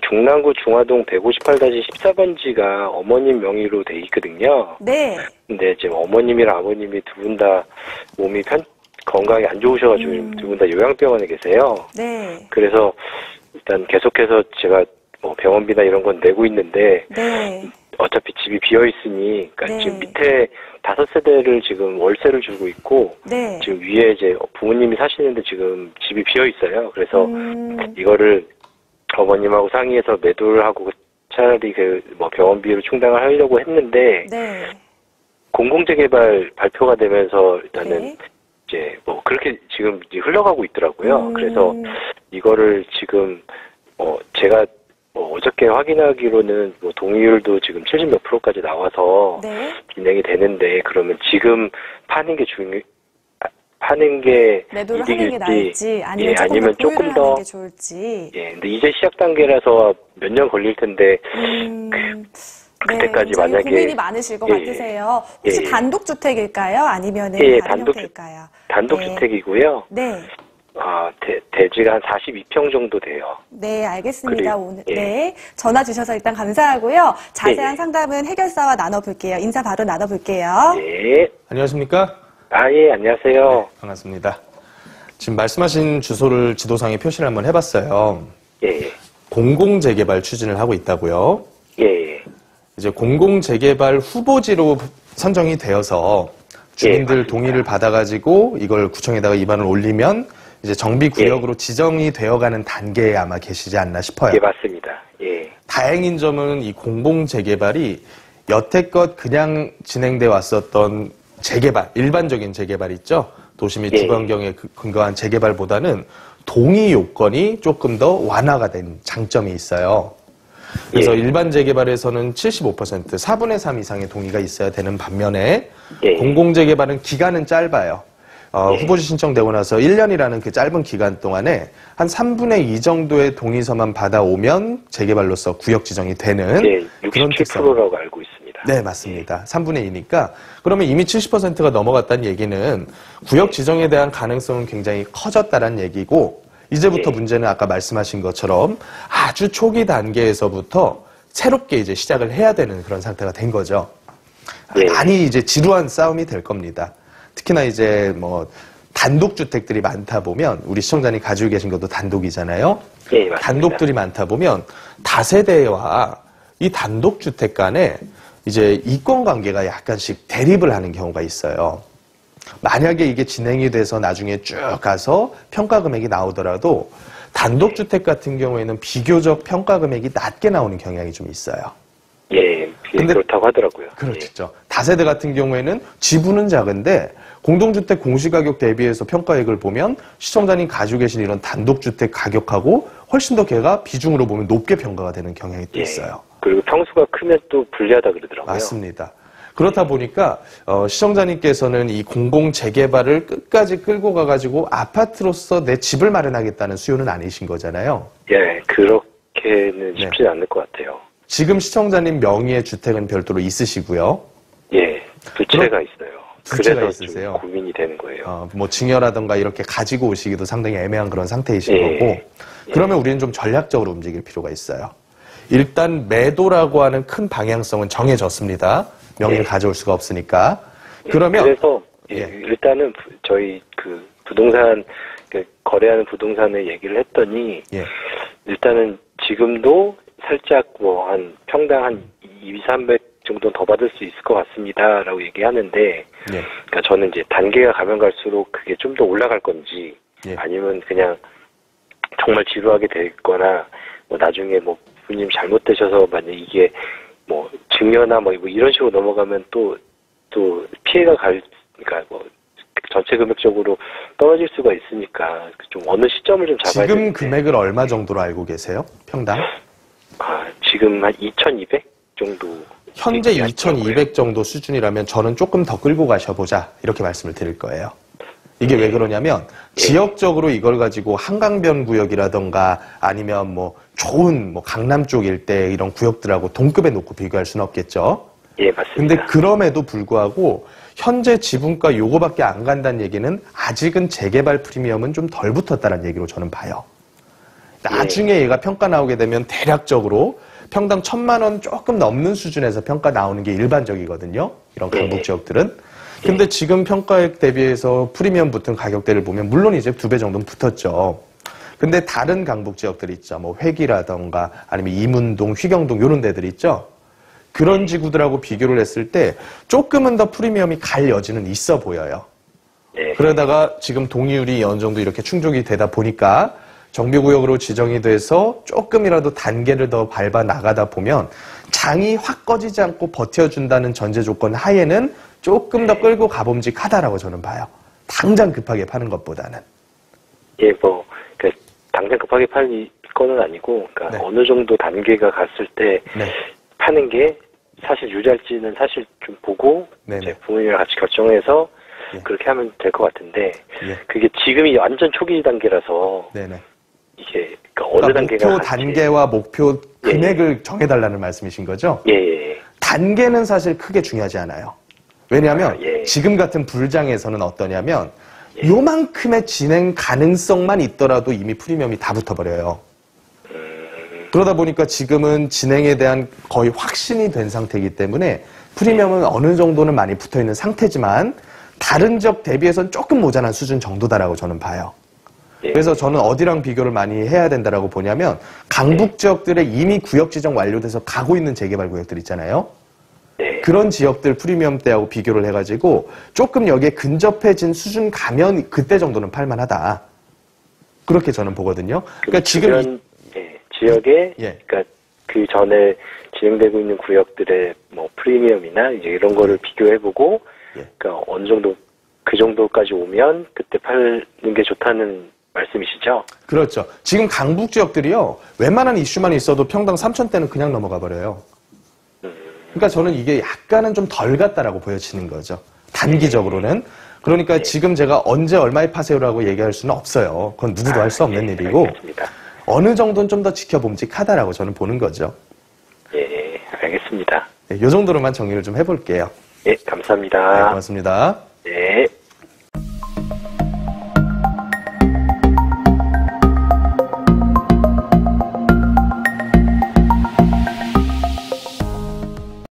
중랑구 중화동 158-14번지가 어머님 명의로 돼 있거든요. 네. 근데 지금 어머님이랑 아버님이 두 분 다 몸이 건강이 안 좋으셔가지고 두 분 다 요양병원에 계세요. 네. 그래서 일단 계속해서 제가 뭐 병원비나 이런 건 내고 있는데 네. 어차피 집이 비어 있으니, 그러니까 네. 지금 밑에 5세대를 지금 월세를 주고 있고, 네. 지금 위에 이제 부모님이 사시는데 지금 집이 비어 있어요. 그래서 이거를 어머님하고 상의해서 매도를 하고 차라리 그 뭐 병원비로 충당을 하려고 했는데, 네. 공공재개발 발표가 되면서 일단은 네. 이제 뭐 그렇게 지금 이제 흘러가고 있더라고요. 그래서 이거를 지금 제가 어저께 확인하기로는 뭐 동의율도 지금 70 몇 프로까지 나와서 네. 진행이 되는데, 그러면 지금 파는 게 매도를 하는 게 나을지 아니면, 예, 아니면 조금 더 하는 게 좋을지. 예, 근데 이제 시작 단계라서 몇 년 걸릴 텐데 그때까지 네, 만약에 고민이 많으실 것 같으세요. 혹시 단독주택일까요? 아니면 다른 형태일까요? 단독주택이고요. 네. 대지가 한 42평 정도 돼요. 네, 알겠습니다. 그리고, 오늘 예. 네, 전화 주셔서 일단 감사하고요. 자세한 예. 상담은 해결사와 나눠볼게요. 인사 바로 나눠볼게요. 네. 안녕하십니까? 예, 안녕하세요. 네, 반갑습니다. 지금 말씀하신 주소를 지도상에 표시를 한번 해봤어요. 예. 공공재개발 추진을 하고 있다고요. 예. 이제 공공재개발 후보지로 선정이 되어서 주민들 예, 동의를 받아가지고 이걸 구청에다가 입안을 올리면 이제 정비구역으로 지정이 되어가는 단계에 아마 계시지 않나 싶어요. 예, 맞습니다. 예. 다행인 점은 이 공공재개발이 여태껏 그냥 진행돼 왔었던 재개발, 일반적인 재개발 있죠? 도시 및 주거 환경에 근거한 재개발보다는 동의 요건이 조금 더 완화가 된 장점이 있어요. 그래서 일반 재개발에서는 75%, 4분의 3 이상의 동의가 있어야 되는 반면에 공공재개발은 기간은 짧아요. 후보지 신청되고 나서 1년이라는 그 짧은 기간 동안에 한 3분의 2 정도의 동의서만 받아오면 재개발로서 구역 지정이 되는 그런 특성. 67%라고 알고 있습니다. 네, 맞습니다. 3분의 2니까 그러면 이미 70%가 넘어갔다는 얘기는 구역 지정에 대한 가능성은 굉장히 커졌다는 얘기고, 이제부터 문제는 아까 말씀하신 것처럼 아주 초기 단계에서부터 새롭게 이제 시작을 해야 되는 그런 상태가 된 거죠. 많이 이제 지루한 싸움이 될 겁니다. 특히나 이제 뭐 단독주택들이 많다 보면, 우리 시청자님 가지고 계신 것도 단독이잖아요. 예, 맞습니다. 단독들이 많다 보면 다세대와 이 단독주택 간에 이제 이권 관계가 약간씩 대립을 하는 경우가 있어요. 만약에 이게 진행이 돼서 나중에 쭉 가서 평가 금액이 나오더라도 단독주택 같은 경우에는 비교적 평가 금액이 낮게 나오는 경향이 좀 있어요. 예, 근데 그렇다고 하더라고요. 그렇죠. 다세대 같은 경우에는 지분은 작은데 공동주택 공시가격 대비해서 평가액을 보면 시청자님 가지고 계신 이런 단독주택 가격하고 훨씬 더 걔가 비중으로 보면 높게 평가가 되는 경향이 또 있어요. 그리고 평수가 크면 또 불리하다 그러더라고요. 맞습니다. 그렇다 보니까 시청자님께서는 이 공공재개발을 끝까지 끌고 가가지고 아파트로서 내 집을 마련하겠다는 수요는 아니신 거잖아요. 예, 그렇게는 쉽지 않을 것 같아요. 지금 시청자님 명의의 주택은 별도로 있으시고요. 예, 두 채가 있어요. 두 채가 그래서 있으세요. 좀 고민이 되는 거예요. 뭐 증여라든가 이렇게 가지고 오시기도 상당히 애매한 그런 상태이신 거고, 그러면 우리는 좀 전략적으로 움직일 필요가 있어요. 일단 매도라고 하는 큰 방향성은 정해졌습니다. 명의를 가져올 수가 없으니까. 그러면 그래서 일단은 저희 그 부동산 거래하는 부동산에 얘기를 했더니 일단은 지금도 살짝 뭐 한 평당 한 200-300 정도 더 받을 수 있을 것 같습니다라고 얘기하는데, 그러니까 저는 이제 단계가 가면 갈수록 그게 좀 더 올라갈 건지 아니면 그냥 정말 지루하게 되거나 뭐 나중에 뭐 부모님 잘못되셔서 만약 이게 뭐 증여나 뭐 이런 식으로 넘어가면 또 피해가 그러니까 뭐 전체 금액적으로 떨어질 수가 있으니까 좀 어느 시점을 좀 잡아야 되는데. 지금 금액을 얼마 정도로 알고 계세요? 평당? 지금 한 2,200 정도. 현재 2,200 정도 수준이라면 저는 조금 더 끌고 가셔보자, 이렇게 말씀을 드릴 거예요. 이게 왜 그러냐면 지역적으로 이걸 가지고 한강변 구역이라던가 아니면 뭐 좋은 뭐 강남 쪽 일대 이런 구역들하고 동급에 놓고 비교할 수는 없겠죠. 예, 맞습니다. 근데 그럼에도 불구하고 현재 지분가 요거밖에 안 간다는 얘기는 아직은 재개발 프리미엄은 좀 덜 붙었다는 얘기로 저는 봐요. 나중에 얘가 평가 나오게 되면 대략적으로 평당 1,000만 원 조금 넘는 수준에서 평가 나오는 게 일반적이거든요. 이런 강북 지역들은. 근데 지금 평가액 대비해서 프리미엄 붙은 가격대를 보면 물론 이제 2배 정도는 붙었죠. 근데 다른 강북 지역들 있죠. 뭐 회기라던가 아니면 이문동, 휘경동 이런 데들 있죠. 그런 지구들하고 비교를 했을 때 조금은 더 프리미엄이 갈 여지는 있어 보여요. 그러다가 지금 동의율이 어느 정도 이렇게 충족이 되다 보니까 정비구역으로 지정이 돼서 조금이라도 단계를 더 밟아 나가다 보면 장이 확 꺼지지 않고 버텨준다는 전제 조건 하에는 조금 더 끌고 가봄직하다라고 저는 봐요. 당장 급하게 파는 것보다는. 예, 뭐 당장 급하게 팔 거는 아니고, 그러니까 어느 정도 단계가 갔을 때 파는 게 사실 유지할지는 사실 좀 보고 이제 부모님이랑 같이 결정해서 그렇게 하면 될 것 같은데 그게 지금이 완전 초기 단계라서 이게 그러니까 어느 단계가 목표 단계와 목표 금액을 정해달라는 말씀이신 거죠? 단계는 사실 크게 중요하지 않아요. 왜냐하면 지금 같은 불장에서는 어떠냐면 요만큼의 진행 가능성만 있더라도 이미 프리미엄이 다 붙어버려요. 그러다 보니까 지금은 진행에 대한 거의 확신이 된 상태이기 때문에 프리미엄은 어느 정도는 많이 붙어있는 상태지만 다른 지역 대비해서는 조금 모자란 수준 정도다라고 저는 봐요. 그래서 저는 어디랑 비교를 많이 해야 된다라고 보냐면 강북 지역들에 이미 구역 지정 완료돼서 가고 있는 재개발 구역들 있잖아요. 그런 지역들 프리미엄대하고 비교를 해가지고 조금 여기에 근접해진 수준 가면 그때 정도는 팔만하다. 그렇게 저는 보거든요. 그러니까 지금 지역에 그러니까 그 전에 진행되고 있는 구역들의 뭐 프리미엄이나 이제 이런 거를 비교해보고 그러니까 어느 정도 그 정도까지 오면 그때 팔는 게 좋다는 말씀이시죠? 그렇죠. 지금 강북 지역들이요. 웬만한 이슈만 있어도 평당 3,000대는 그냥 넘어가 버려요. 그러니까 저는 이게 약간은 좀 덜 같다라고 보여지는 거죠. 단기적으로는. 그러니까 지금 제가 언제 얼마에 파세요라고 얘기할 수는 없어요. 그건 누구도 할 수 없는 일이고 알겠습니다. 어느 정도는 좀 더 지켜봄직하다라고 저는 보는 거죠. 예, 알겠습니다. 이 정도로만 정리를 좀 해볼게요. 예, 감사합니다. 네, 고맙습니다. 네.